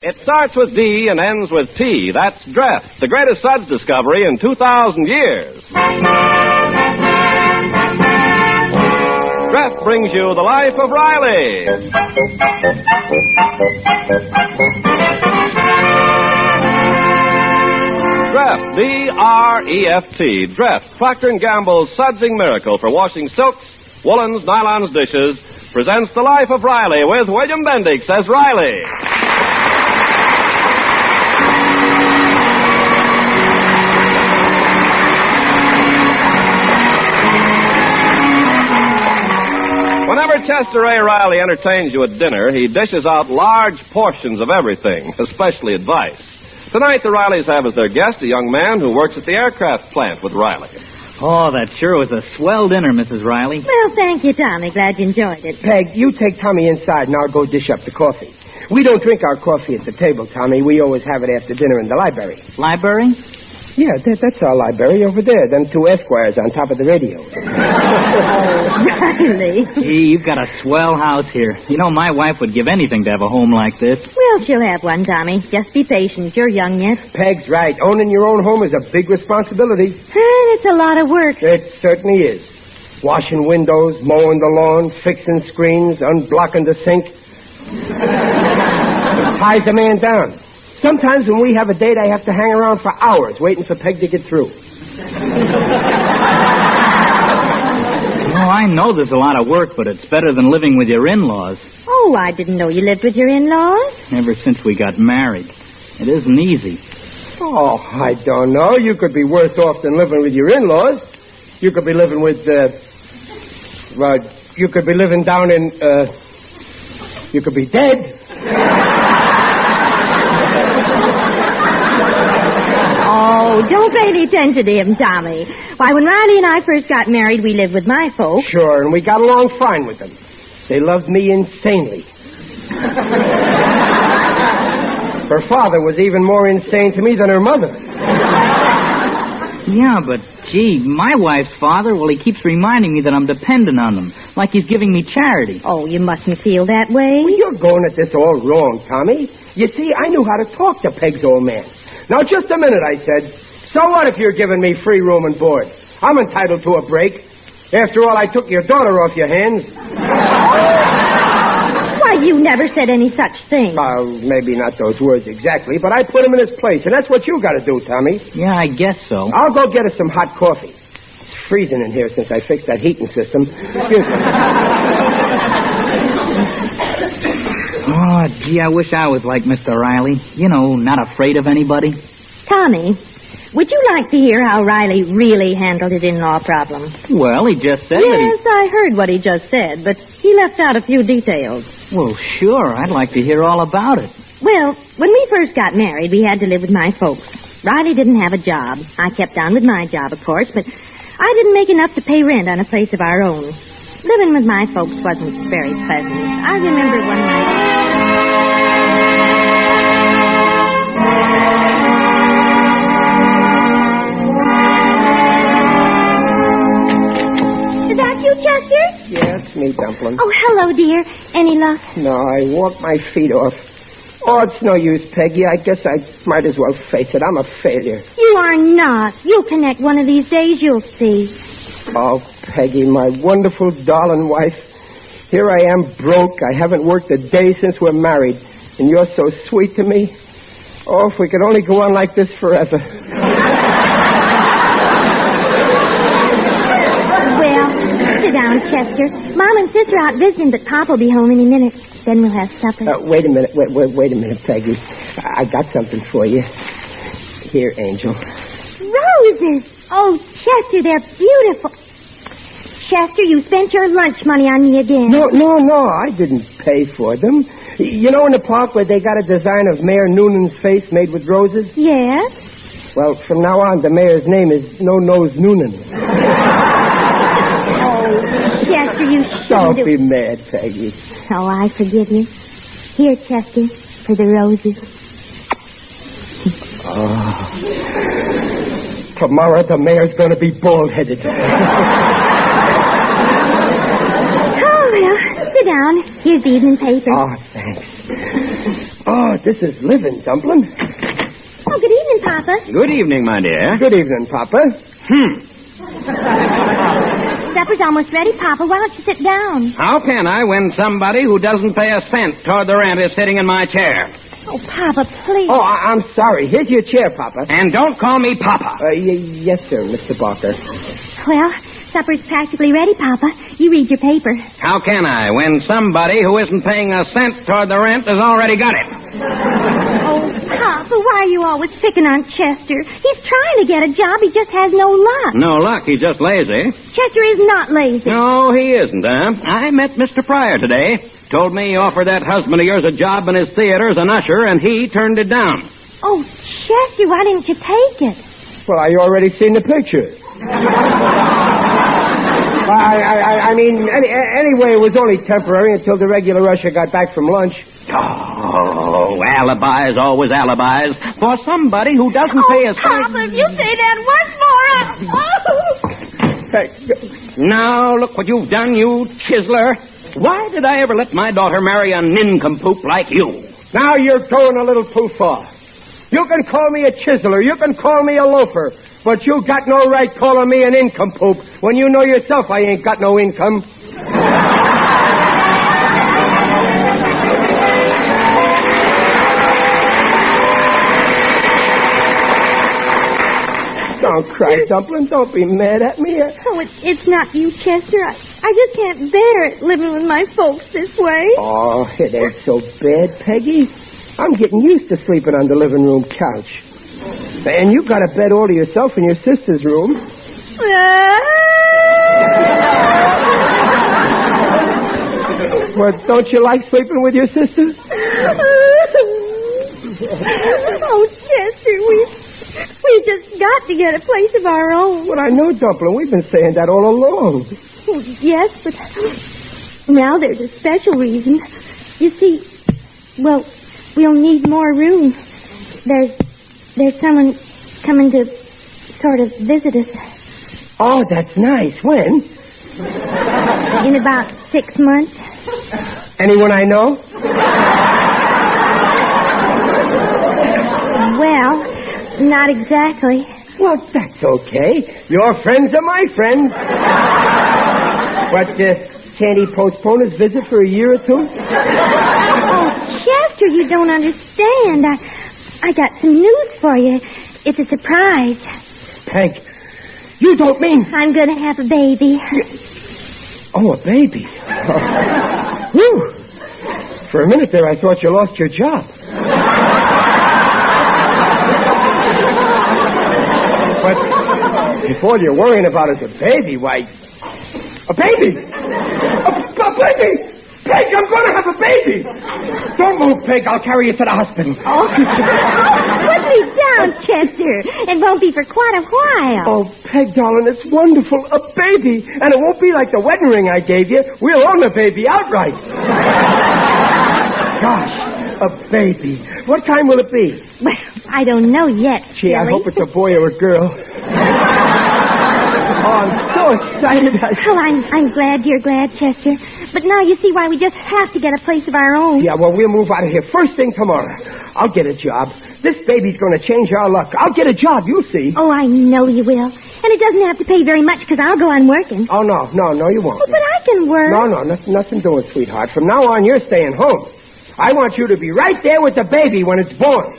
It starts with D and ends with T. That's Dreft, the greatest suds discovery in 2,000 years. Dreft brings you the life of Riley. Dreft, D-R-E-F-T, Dreft, Procter & Gamble's sudsing miracle for washing silks, woolens, nylons, dishes, presents the life of Riley with William Bendix as Riley. Whenever Chester A. Riley entertains you at dinner, he dishes out large portions of everything, especially advice. Tonight, the Rileys have as their guest a young man who works at the aircraft plant with Riley. Oh, that sure was a swell dinner, Mrs. Riley. Well, thank you, Tommy. Glad you enjoyed it. Peg, you take Tommy inside and I'll go dish up the coffee. We don't drink our coffee at the table, Tommy. We always have it after dinner in the library. Library? Yeah, that's our library over there. Them two Esquires on top of the radio. Riley. Gee, you've got a swell house here. You know, my wife would give anything to have a home like this. Well, she'll have one, Tommy. Just be patient. You're young yet. Peg's right. Owning your own home is a big responsibility. It's a lot of work. It certainly is. Washing windows, mowing the lawn, fixing screens, unblocking the sink. It ties a man down. Sometimes when we have a date, I have to hang around for hours waiting for Peg to get through. Oh, I know there's a lot of work, but it's better than living with your in-laws. Oh, I didn't know you lived with your in-laws. Ever since we got married. It isn't easy. Oh, I don't know. You could be worse off than living with your in-laws. You could be living with, you could be living down in, you could be dead. Oh, don't pay any attention to him, Tommy. Why, when Riley and I first got married, we lived with my folks. Sure, and we got along fine with them. They loved me insanely. Her father was even more insane to me than her mother. Yeah, but, gee, my wife's father, well, he keeps reminding me that I'm dependent on him, like he's giving me charity. Oh, you mustn't feel that way. Well, you're going at this all wrong, Tommy. You see, I knew how to talk to Peg's old man. Now, just a minute, I said. So what if you're giving me free room and board? I'm entitled to a break. After all, I took your daughter off your hands. Why, you never said any such thing. Maybe not those words exactly, but I put him in his place, and that's what you got to do, Tommy. Yeah, I guess so. I'll go get us some hot coffee. It's freezing in here since I fixed that heating system. Excuse me. Oh, gee, I wish I was like Mr. Riley. You know, not afraid of anybody. Tommy, would you like to hear how Riley really handled his in-law problem? Well, he just said Yes, I heard what he just said, but he left out a few details. Well, sure, I'd like to hear all about it. Well, when we first got married, we had to live with my folks. Riley didn't have a job. I kept on with my job, of course, but I didn't make enough to pay rent on a place of our own. Living with my folks wasn't very pleasant. I remember one night... Is that you, Chester? Yes, me, Dumpling. Oh, hello, dear. Any luck? No, I walked my feet off. Oh, it's no use, Peggy. I guess I might as well face it. I'm a failure. You are not. You'll connect one of these days, you'll see. Oh, Peggy, my wonderful, darling wife. Here I am, broke. I haven't worked a day since we're married. And you're so sweet to me. Oh, if we could only go on like this forever. Well, sit down, Chester. Mom and Sister are out visiting, but Pop will be home any minute. Then we'll have supper. Wait a minute. Wait a minute, Peggy. I got something for you. Here, Angel. Roses! Oh, Chester, they're beautiful. Chester, you spent your lunch money on me again. No, I didn't pay for them. You know in the park where they got a design of Mayor Noonan's face made with roses? Yes? Well, from now on, the mayor's name is No-Nose Noonan. Oh, Chester, you shouldn't Don't be mad, Peggy. Oh, I forgive you. Here, Chester, for the roses. Oh. Tomorrow the mayor's going to be bald-headed. Oh, well, sit down. Here's the evening paper. Oh, thanks. Oh, this is living, Dumpling. Oh, good evening, Papa. Good evening, my dear. Good evening, Papa. Supper's almost ready, Papa. Why don't you sit down? How can I when somebody who doesn't pay a cent toward the rent is sitting in my chair? Oh, Papa, please. Oh, I'm sorry. Here's your chair, Papa. And don't call me Papa. Yes, sir, Mr. Barker. Well, supper's practically ready, Papa. You read your paper. How can I when somebody who isn't paying a cent toward the rent has already got it? Oh, Papa, why are you always picking on Chester? He's trying to get a job. He just has no luck. No luck. He's just lazy. Chester is not lazy. No, he isn't, huh? I met Mr. Pryor today. Told me he offered that husband of yours a job in his theater as an usher, and he turned it down. Oh, Chester, why didn't you take it? Well, I already seen the pictures. I mean, anyway, it was only temporary until the regular usher got back from lunch. Oh, alibis, always alibis. For somebody who doesn't pay a cent. Papa, if you say that once more, Now, look what you've done, you chiseler. Why did I ever let my daughter marry a nincompoop like you? Now you're going a little too far. You can call me a chiseler, you can call me a loafer, but you got no right calling me an nincompoop when you know yourself I ain't got no income. Don't cry, Dumpling. Don't be mad at me. Oh, it's not you, Chester. I just can't bear it living with my folks this way. Oh, it ain't so bad, Peggy. I'm getting used to sleeping on the living room couch. And you got a bed all to yourself in your sister's room. Well, don't you like sleeping with your sister? Oh, Chester, we just got to get a place of our own. Well, I know, Dumpling. We've been saying that all along. Yes, but now there's a special reason. You see, well, we'll need more room. There's someone coming to sort of visit us. Oh, that's nice. When? In about 6 months. Anyone I know? Well, not exactly. Well, that's okay. Your friends are my friends. But, can't he postpone his visit for a year or two? Oh, Chester, you don't understand. I got some news for you. It's a surprise. Peg, you don't mean... I'm going to have a baby. Oh, a baby. Whew. For a minute there, I thought you lost your job. But if all you're worrying about is a baby, why... A baby! A baby! Peg, I'm going to have a baby! Don't move, Peg. I'll carry you to the hospital. Oh, put me down, Chester. It won't be for quite a while. Oh, Peg, darling, it's wonderful. A baby. And it won't be like the wedding ring I gave you. We'll own the baby outright. Gosh, a baby. What kind will it be? Well, I don't know yet, Gee, silly. I hope it's a boy or a girl. Oh, I'm so excited. Oh, I'm glad you're glad, Chester. But now you see why we just have to get a place of our own. Yeah, well, we'll move out of here first thing tomorrow. I'll get a job. This baby's going to change our luck. I'll get a job, you'll see. Oh, I know you will. And it doesn't have to pay very much because I'll go on working. Oh, no, you won't. Oh, but I can work. No, nothing doing, sweetheart. From now on, you're staying home. I want you to be right there with the baby when it's born.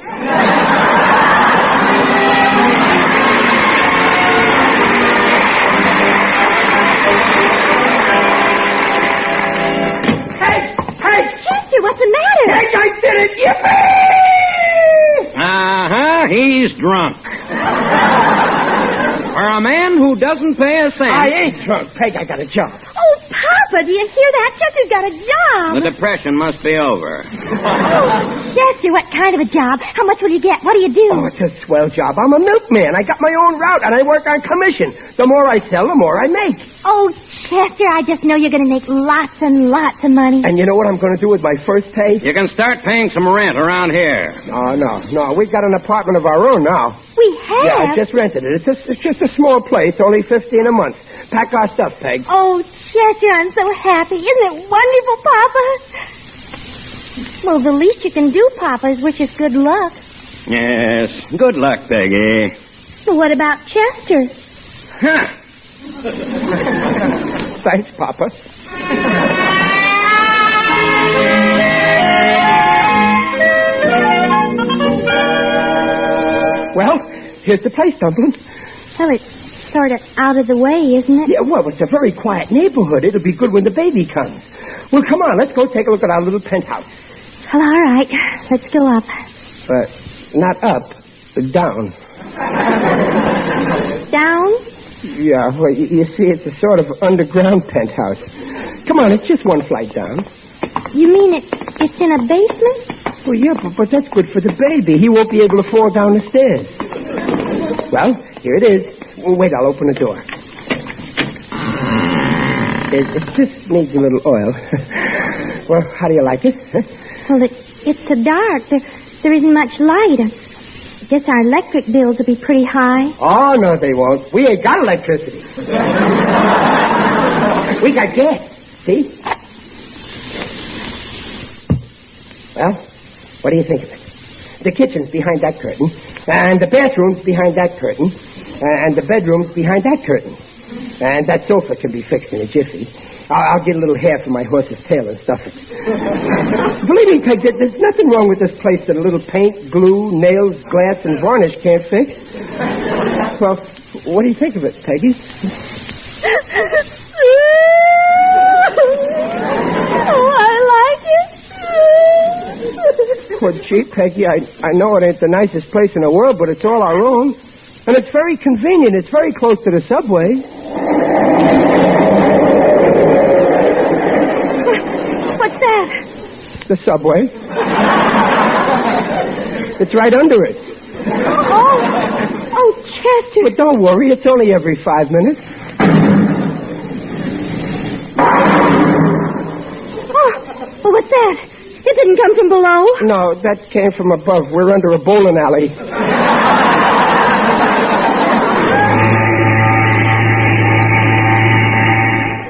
What's the matter? Hey, I did it! Yippee! Uh-huh, he's drunk. For a man who doesn't pay a cent... I ain't drunk, Peg. I got a job. Oh, Papa, do you hear that? Chester's got a job. The depression must be over. Oh, Chester, what kind of a job? How much will you get? What do you do? Oh, it's a swell job. I'm a milkman. I got my own route, and I work on commission. The more I sell, the more I make. Oh, Chester, I just know you're going to make lots and lots of money. And you know what I'm going to do with my first pay? You can start paying some rent around here. Oh, no. We got an apartment of our own now. We have? Yeah, I just rented it. It's just a small place, only $15 a month. Pack our stuff, Peg. Oh, Chester, I'm so happy. Isn't it wonderful, Papa? Well, the least you can do, Papa, is wish us good luck. Yes, good luck, Peggy. But what about Chester? Huh. Thanks, Papa. Well, here's the place, Dumplin'. Well, it's sort of out of the way, isn't it? Yeah, well, it's a very quiet neighborhood. It'll be good when the baby comes. Well, come on, let's go take a look at our little penthouse. Well, all right. Let's go up. Not up, down. Down? Yeah, well, you see, it's a sort of underground penthouse. Come on, it's just one flight down. You mean it's in a basement? Well, yeah, but that's good for the baby. He won't be able to fall down the stairs. Well, here it is. Wait, I'll open the door. It just needs a little oil. Well, how do you like it? Huh? Well, it's so dark. There isn't much light. I guess our electric bills will be pretty high. Oh, no, they won't. We ain't got electricity. We got gas. See? Well, what do you think of it? The kitchen's behind that curtain, and the bathroom's behind that curtain, and the bedroom's behind that curtain. And that sofa can be fixed in a jiffy. I'll get a little hair from my horse's tail and stuff it. Believe me, Peg, there's nothing wrong with this place that a little paint, glue, nails, glass, and varnish can't fix. Well, what do you think of it, Peggy? Oh, I like it. Well, gee, Peggy, I know it ain't the nicest place in the world, but it's all our own. And it's very convenient. It's very close to the subway. What's that? The subway. It's right under it. Oh, Chester. But don't worry, it's only every 5 minutes. Oh, what's that? It didn't come from below. No, that came from above. We're under a bowling alley.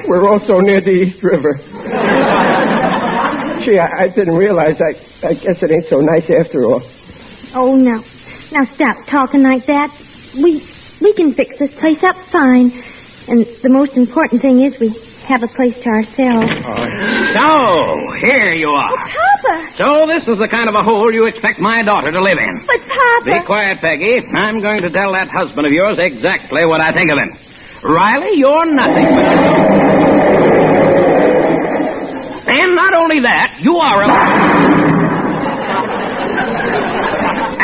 We're also near the East River. Gee, I didn't realize. I guess it ain't so nice after all. Oh, no. Now stop talking like that. We can fix this place up fine. And the most important thing is we have a place to ourselves. So, here you are. Papa! So this is the kind of a hole you expect my daughter to live in. But, Papa... Be quiet, Peggy. I'm going to tell that husband of yours exactly what I think of him. Riley, you're nothing but a... And not only that, you are a...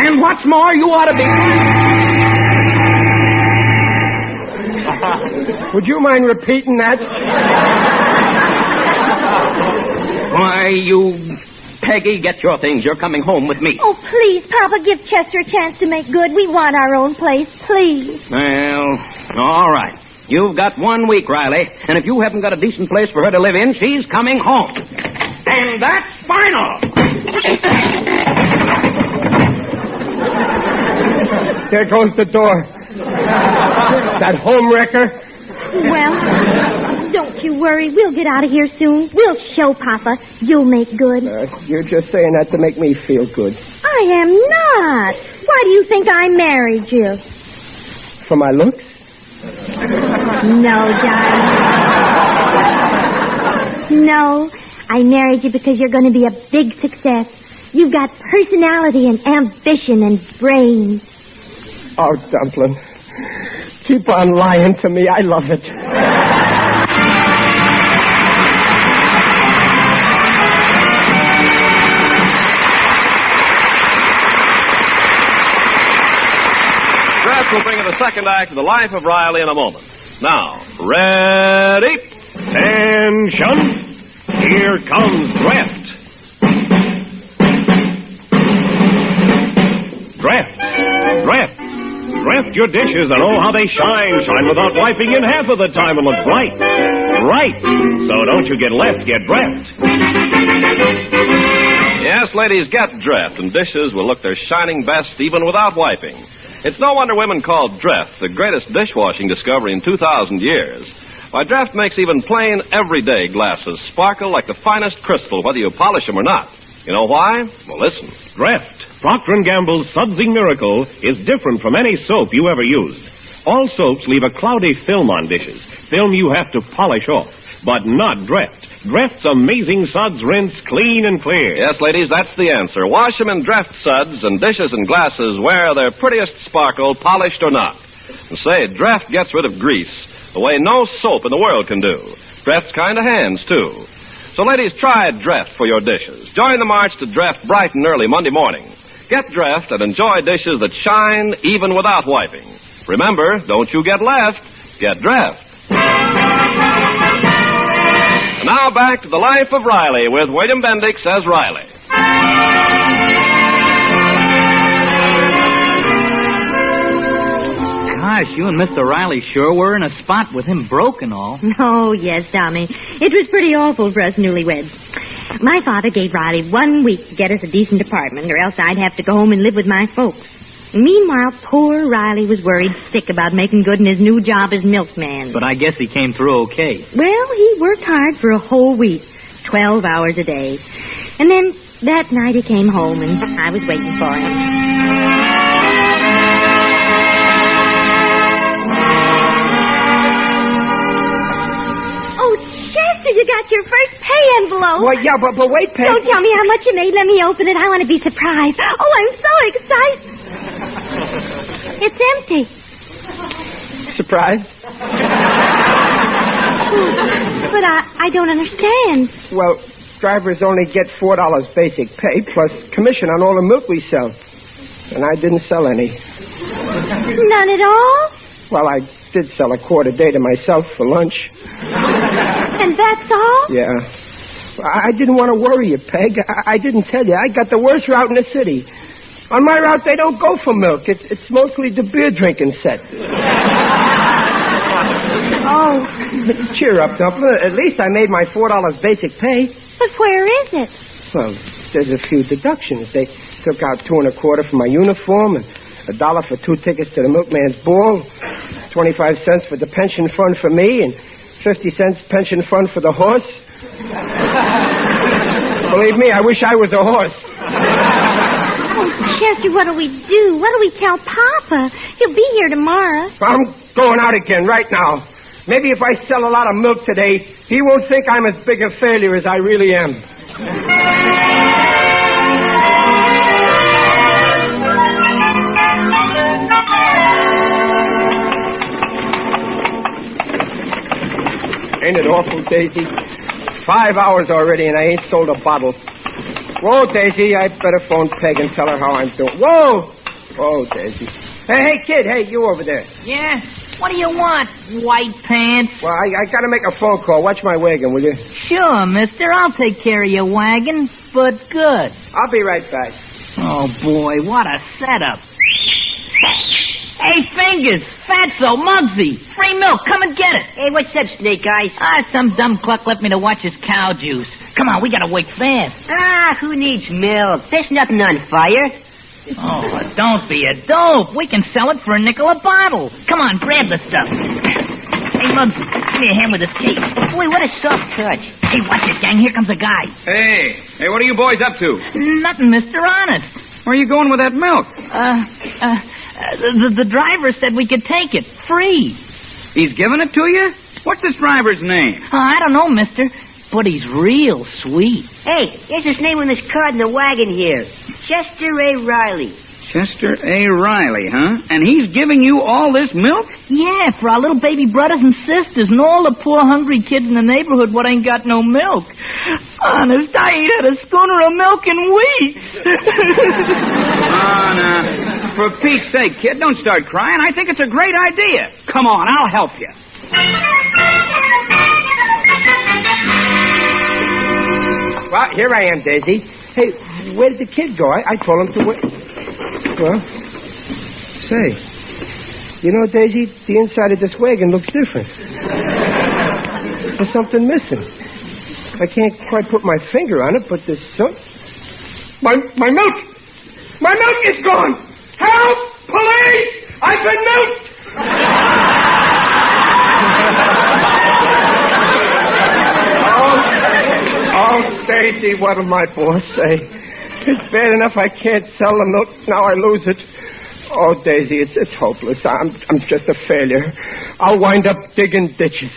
And what's more, you ought to be... Would you mind repeating that? Why, you... Peggy, get your things. You're coming home with me. Oh, please, Papa, give Chester a chance to make good. We want our own place, please. Well, all right. You've got 1 week, Riley, and if you haven't got a decent place for her to live in, she's coming home. And that's final. There goes the door. That home wrecker. Well, don't you worry. We'll get out of here soon. We'll show Papa you'll make good. You're just saying that to make me feel good. I am not. Why do you think I married you? For my looks? No, darling. No, I married you because you're going to be a big success. You've got personality and ambition and brains. Oh, Dumplin', keep on lying to me. I love it. We'll bring you the second act of The Life of Riley in a moment. Now, ready? Attention! Here comes Draft. Draft your dishes and oh how they shine. Shine without wiping in half of the time and look bright. So don't you get left, get Draft. Yes, ladies, get Dreft, and dishes will look their shining best even without wiping. It's no wonder women call Dreft the greatest dishwashing discovery in 2,000 years. Why, Dreft makes even plain, everyday glasses sparkle like the finest crystal, whether you polish them or not. You know why? Well, listen. Dreft, Procter & Gamble's Sudsing Miracle, is different from any soap you ever used. All soaps leave a cloudy film on dishes, film you have to polish off, but not Dreft. Dreft's amazing suds rinse clean and clear. Yes, ladies, that's the answer. Wash them in Dreft suds, and dishes and glasses wear their prettiest sparkle, polished or not. And say, Dreft gets rid of grease the way no soap in the world can do. Dreft's kind of hands, too. So, ladies, try Dreft for your dishes. Join the march to Dreft bright and early Monday morning. Get Dreft and enjoy dishes that shine even without wiping. Remember, don't you get left, get Dreft. And now back to the life of Riley with William Bendix as Riley. Gosh, you and Mr. Riley sure were in a spot with him broke and all. Oh, yes, Tommy. It was pretty awful for us newlyweds. My father gave Riley 1 week to get us a decent apartment, or else I'd have to go home and live with my folks. Meanwhile, poor Riley was worried sick about making good in his new job as milkman. But I guess he came through okay. Well, he worked hard for a whole week, 12 hours a day. And then that night he came home and I was waiting for him. Oh, Chester, you got your first pay envelope. Well, yeah, but wait, Peg. Don't tell me how much you made. Let me open it. I want to be surprised. Oh, I'm so excited. It's empty. Surprise? But I don't understand. Well, drivers only get $4 basic pay plus commission on all the milk we sell. And I didn't sell any. None at all? Well, I did sell a quart a day to myself for lunch. And that's all? Yeah. I didn't want to worry you, Peg. I didn't tell you. I got the worst route in the city. On my route, they don't go for milk. It's mostly the beer drinking set. Oh, but cheer up, Dumpler. At least I made my $4 basic pay. But where is it? Well, there's a few deductions. They took out $2.25 for my uniform and $1 for 2 tickets to the milkman's ball, 25 cents for the pension fund for me, and 50 cents pension fund for the horse. Believe me, I wish I was a horse. Chester, what do we do? What do we tell Papa? He'll be here tomorrow. I'm going out again right now. Maybe if I sell a lot of milk today, he won't think I'm as big a failure as I really am. Ain't it awful, Daisy? 5 hours already and I ain't sold a bottle. Whoa, Daisy, I better phone Peg and tell her how I'm doing. Whoa! Whoa, Daisy. Hey, kid, hey, you over there. Yeah? What do you want, white pants? Well, I gotta make a phone call. Watch my wagon, will you? Sure, mister. I'll take care of your wagon, but good. I'll be right back. Oh, boy, what a setup. Hey, Fingers, Fatso, Muggsy, free milk, come and get it. Hey, what's up, Snake Eyes? Some dumb cluck left me to watch his cow juice. Come on, we gotta work fast. Who needs milk? There's nothing on fire. Oh, don't be a dope. We can sell it for $0.05 a bottle. Come on, grab the stuff. Hey, Muggsy, give me a hand with this case. Boy, what a soft touch. Hey, watch it, gang. Here comes a guy. Hey, what are you boys up to? Nothing, mister, honest. Where are you going with that milk? The driver said we could take it, free. He's giving it to you? What's this driver's name? I don't know, mister, but he's real sweet. Hey, there's his name on this card in the wagon here. Chester A. Riley. Chester A. Riley, huh? And he's giving you all this milk? Yeah, for our little baby brothers and sisters and all the poor hungry kids in the neighborhood what ain't got no milk. Honest, I ain't had a schooner of milk in weeks. Oh, no. For Pete's sake, kid, don't start crying. I think it's a great idea. Come on, I'll help you. Well, here I am, Daisy. Hey, where did the kid go? I told him to wait. Well, say, you know, Daisy, the inside of this wagon looks different. There's something missing. I can't quite put my finger on it, but there's some... My milk! My milk is gone! Help! Police! I've been milked! Oh, Daisy, what'll my boss say? It's bad enough I can't sell the milk. Now I lose it. Oh, Daisy, it's hopeless. I'm just a failure. I'll wind up digging ditches.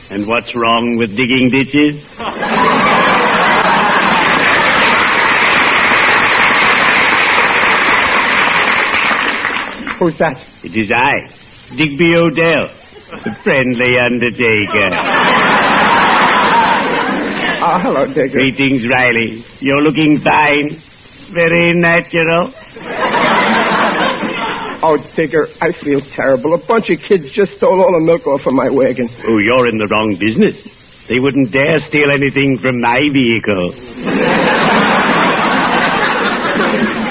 And what's wrong with digging ditches? Who's that? It is I, Digby Odell, the friendly undertaker. Oh, hello, Digger. Greetings, Riley. You're looking fine. Very natural. Oh, Digger, I feel terrible. A bunch of kids just stole all the milk off of my wagon. Oh, you're in the wrong business. They wouldn't dare steal anything from my vehicle.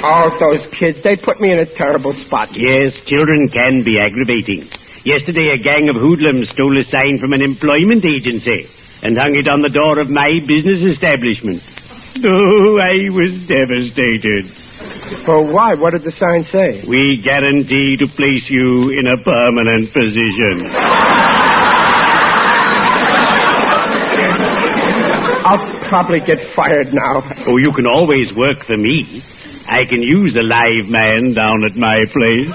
Oh, those kids, they put me in a terrible spot. Yes, children can be aggravating. Yesterday, a gang of hoodlums stole a sign from an employment agency and hung it on the door of my business establishment. Oh, I was devastated. Oh, why? What did the sign say? We guarantee to place you in a permanent position. I'll probably get fired now. Oh, you can always work for me. I can use a live man down at my place.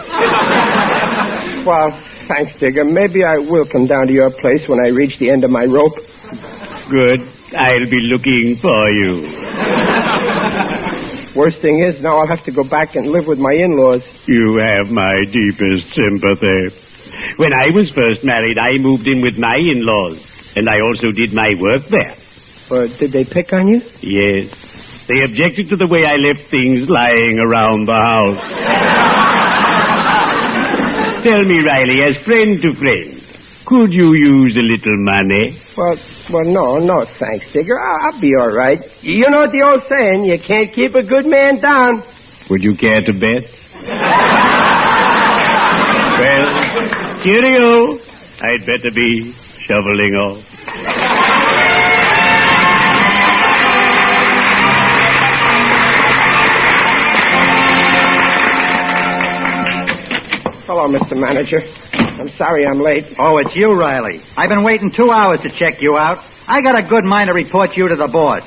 Well, thanks, Digger. Maybe I will come down to your place when I reach the end of my rope. Good. I'll be looking for you. Worst thing is, now I'll have to go back and live with my in-laws. You have my deepest sympathy. When I was first married, I moved in with my in-laws, and I also did my work there. Did they pick on you? Yes. They objected to the way I left things lying around the house. Tell me, Riley, as friend to friend, could you use a little money? Well, no, thanks, Digger. I'll be all right. You know the old saying, you can't keep a good man down. Would you care to bet? Well, cheerio. I'd better be shoveling off. Hello, Mr. Manager. I'm sorry I'm late. Oh, it's you, Riley. I've been waiting 2 hours to check you out. I got a good mind to report you to the boss.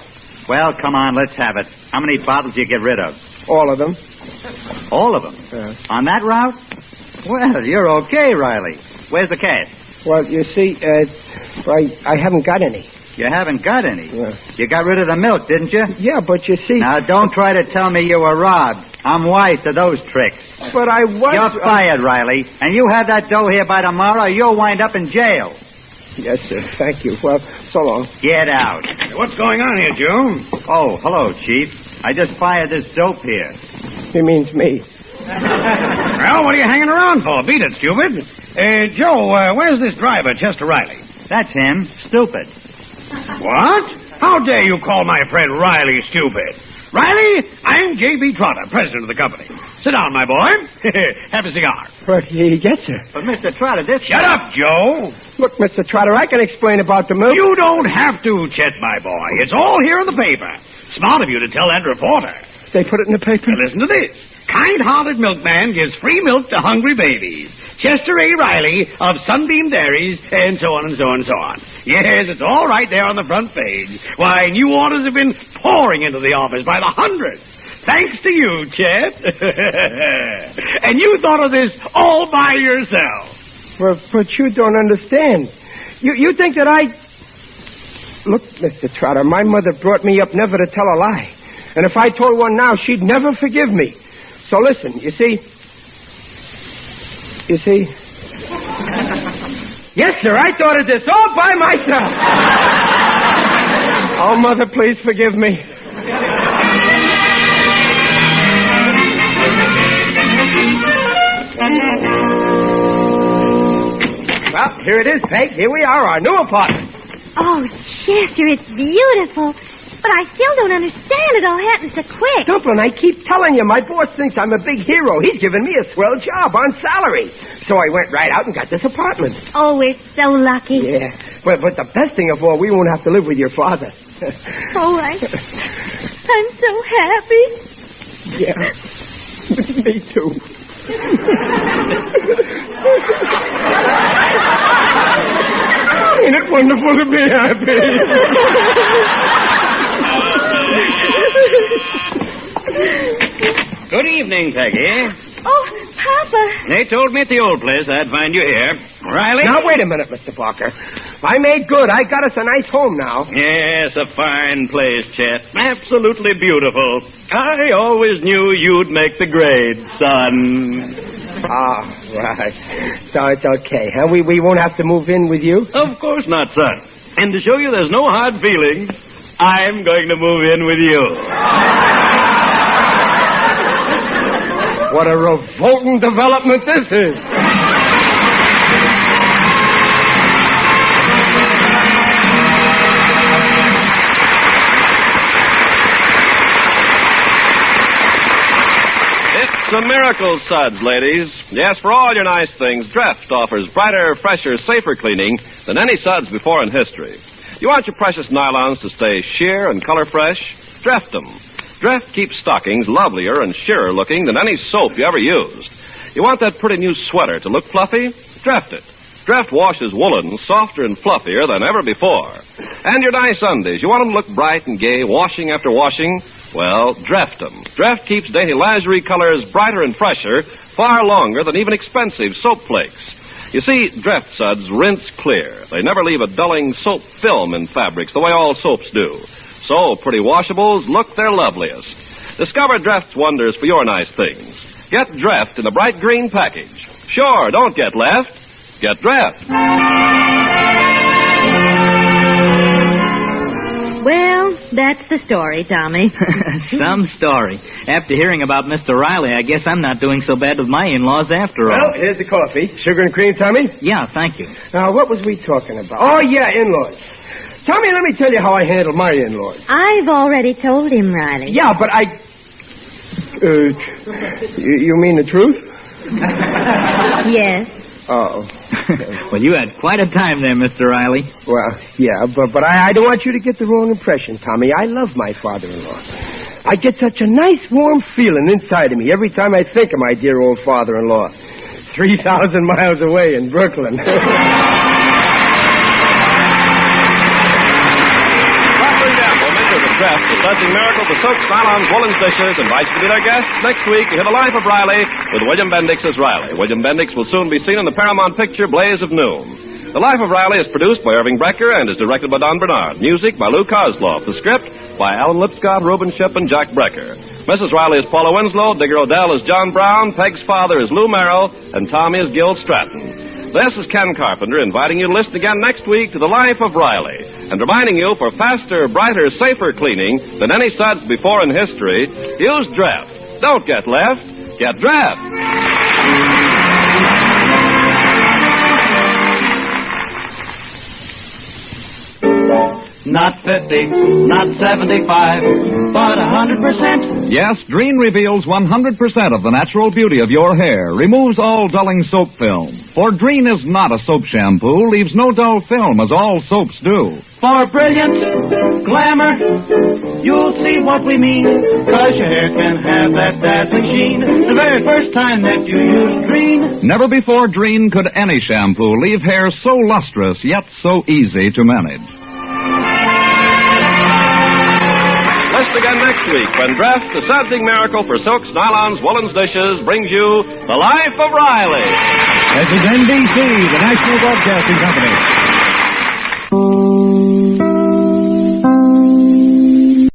Well, come on, let's have it. How many bottles you get rid of? All of them. All of them? On that route? Well, you're okay, Riley. Where's the cash? Well, you see, I haven't got any. You haven't got any? Yeah. You got rid of the milk, didn't you? Yeah, but you see... Now, don't try to tell me you were robbed. I'm wise to those tricks. But I was... You're fired, Riley. And you have that dough here by tomorrow, or you'll wind up in jail. Yes, sir. Thank you. Well, so long. Get out. What's going on here, Joe? Oh, hello, Chief. I just fired this dope here. He means me. Well, what are you hanging around for? Beat it, stupid. Joe, where's this driver, Chester Riley? That's him. Stupid. What? How dare you call my friend Riley stupid? Riley, I'm J.B. Trotter, president of the company. Sit down, my boy. Have a cigar. Yes, sir. But, Mr. Trotter, this... Shut up, Joe. Look, Mr. Trotter, I can explain about the milk. You don't have to, Chet, my boy. It's all here in the paper. Smart of you to tell that reporter. They put it in the paper? Now, listen to this. Kind-hearted milkman gives free milk to hungry babies. Chester A. Riley of Sunbeam Dairies, and so on and so on and so on. Yes, it's all right there on the front page. Why, new orders have been pouring into the office by the hundreds. Thanks to you, Chet. And you thought of this all by yourself. But you don't understand. You think that I... Look, Mr. Trotter, my mother brought me up never to tell a lie. And if I told one now, she'd never forgive me. So listen, you see... Yes, sir, I thought of this all by myself. Oh, Mother, please forgive me. Well, here it is, Peg. Here we are, our new apartment. Oh, Chester, it's beautiful. But I still don't understand. It all happened so quick. Dumplin', I keep telling you, my boss thinks I'm a big hero. He's given me a swell job on salary. So I went right out and got this apartment. Oh, we're so lucky. Yeah. But the best thing of all, we won't have to live with your father. Oh, I'm so happy. Yeah. Me too. Ain't it wonderful to be happy? Good evening, Peggy. Oh, Papa. They told me at the old place I'd find you here. Riley? Now, wait a minute, Mr. Barker. I made good. I got us a nice home now. Yes, a fine place, Chet. Absolutely beautiful. I always knew you'd make the grade, son. Ah, right. So it's okay, huh? We won't have to move in with you? Of course not, son. And to show you there's no hard feelings, I'm going to move in with you. What a revolting development this is. It's a miracle, Suds, ladies. Yes, for all your nice things, Dreft offers brighter, fresher, safer cleaning than any Suds before in history. You want your precious nylons to stay sheer and color fresh? Dreft them. Dreft keeps stockings lovelier and sheerer looking than any soap you ever used. You want that pretty new sweater to look fluffy? Dreft it. Dreft washes woolens softer and fluffier than ever before. And your nice undies, you want them to look bright and gay, washing after washing? Well, Dreft them. Dreft keeps dainty lingerie colors brighter and fresher far longer than even expensive soap flakes. You see, Dreft Suds rinse clear. They never leave a dulling soap film in fabrics the way all soaps do. So, pretty washables look their loveliest. Discover Dreft's wonders for your nice things. Get Dreft in the bright green package. Sure, don't get left. Get Dreft. Well, that's the story, Tommy. Some story. After hearing about Mr. Riley, I guess I'm not doing so bad with my in-laws after all. Well, here's the coffee. Sugar and cream, Tommy? Yeah, thank you. Now, what was we talking about? Oh, yeah, in-laws. Tommy, let me tell you how I handle my in-laws. I've already told him, Riley. Yeah, but you mean the truth? Yes. Oh. Well, you had quite a time there, Mr. Riley. Well, yeah, but I don't want you to get the wrong impression, Tommy. I love my father-in-law. I get such a nice, warm feeling inside of me every time I think of my dear old father-in-law. 3,000 miles away in Brooklyn. Dreft, the sudsing miracle for soaps, nylons, woolens, dishes, invites you to be their guests. Next week, you hear The Life of Riley with William Bendix as Riley. William Bendix will soon be seen in the Paramount picture Blaze of Noon. The Life of Riley is produced by Irving Brecker and is directed by Don Bernard. Music by Lou Kozloff. The script by Alan Lipscott, Reuben Ship, and Jack Brecker. Mrs. Riley is Paula Winslow, Digger Odell is John Brown, Peg's father is Lou Merrill, and Tommy is Gil Stratton. This is Ken Carpenter inviting you to listen again next week to The Life of Riley and reminding you for faster, brighter, safer cleaning than any suds before in history, use Dreft. Don't get left, get Dreft. Not 50, not 75, but 100%. Yes, Dreen reveals 100% of the natural beauty of your hair, removes all dulling soap film. For Dreen is not a soap shampoo, leaves no dull film as all soaps do. For brilliant glamour, you'll see what we mean. 'Cause your hair can have that dazzling sheen the very first time that you use Dreen. Never before Dreen could any shampoo leave hair so lustrous yet so easy to manage. Listen again next week when Dreft, the sudsing miracle for soaps, nylons, woolens, dishes, brings you The Life of Riley. This is NBC, the National Broadcasting Company.